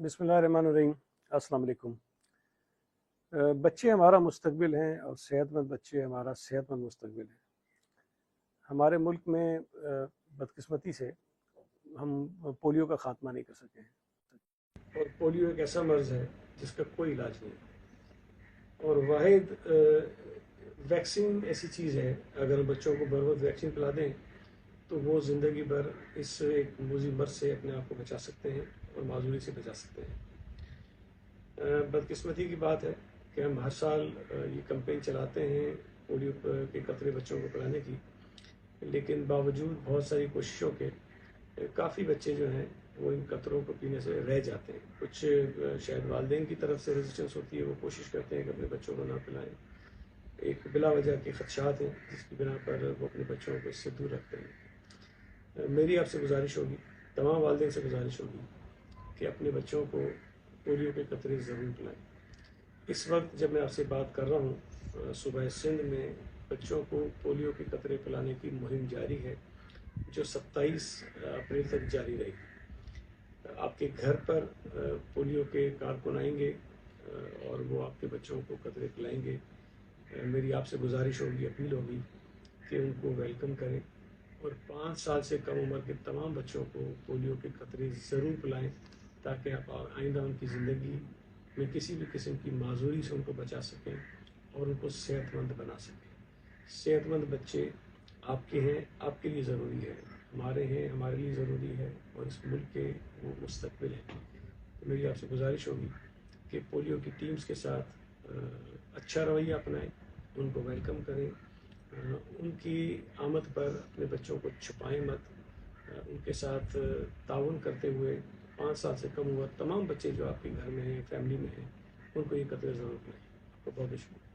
बिस्मिल्लाहिर्रहमानिर्रहीम। अस्सलाम वालेकुम। बच्चे हमारा मुस्तकबिल हैं और सेहतमंद बच्चे हमारा सेहतमंद मुस्तकबिल है। हमारे मुल्क में बदकिस्मती से हम पोलियो का ख़ात्मा नहीं कर सके हैं और पोलियो एक ऐसा मर्ज़ है जिसका कोई इलाज नहीं और वाहिद वैक्सीन ऐसी चीज़ है, अगर बच्चों को बर वक्त वैक्सीन पिला दें तो वो ज़िंदगी भर इस एक मूज़ी मर्ज़ से अपने आप को बचा सकते हैं और माजूरी से बचा सकते हैं। बदकिस्मती की बात है कि हम हर साल ये कैंपेन चलाते हैं पोलियो के कतरे बच्चों को पिलाने की, लेकिन बावजूद बहुत सारी कोशिशों के काफ़ी बच्चे जो हैं वो इन कतरों को पीने से रह जाते हैं। कुछ शायद वालिदैन की तरफ से रेजिस्टेंस होती है, वो कोशिश करते हैं कि अपने बच्चों को ना पिलाएं। एक बिला वजह के खदशात हैं जिसकी बिना पर वो अपने बच्चों को इससे दूर रखते हैं। मेरी आपसे गुजारिश होगी, तमाम वालिदैन से गुजारिश होगी कि अपने बच्चों को पोलियो के कतरे ज़रूर पिलाएं। इस वक्त जब मैं आपसे बात कर रहा हूँ, सूबा सिंध में बच्चों को पोलियो के कतरे पिलाने की मुहिम जारी है जो 27 अप्रैल तक जारी रहेगी। आपके घर पर पोलियो के कारकुन आएंगे और वो आपके बच्चों को कतरे पिलाएंगे। मेरी आपसे गुजारिश होगी, अपील होगी कि उनको वेलकम करें और 5 साल से कम उम्र के तमाम बच्चों को पोलियो के कतरे ज़रूर पिलाएं ताकि आप आइंदा उनकी ज़िंदगी में किसी भी किस्म की माजूरी से उनको बचा सकें और उनको सेहतमंद बना सकें। सेहतमंद बच्चे आपके हैं, आपके लिए ज़रूरी है, हमारे हैं, हमारे लिए ज़रूरी है और इस मुल्क के वो मुस्तकबिल हैं। तो मेरी आपसे गुजारिश होगी कि पोलियो की टीम्स के साथ अच्छा रवैया अपनाएं, उनको वेलकम करें, उनकी आमद पर अपने बच्चों को छुपाएं मत, उनके साथ ताउन करते हुए 5 साल से कम उम्र तमाम बच्चे जो आपके घर में हैं, फैमिली में हैं, उनको ये कतरे ज़रूर पिलाएं। आपको बहुत शुक्रिया।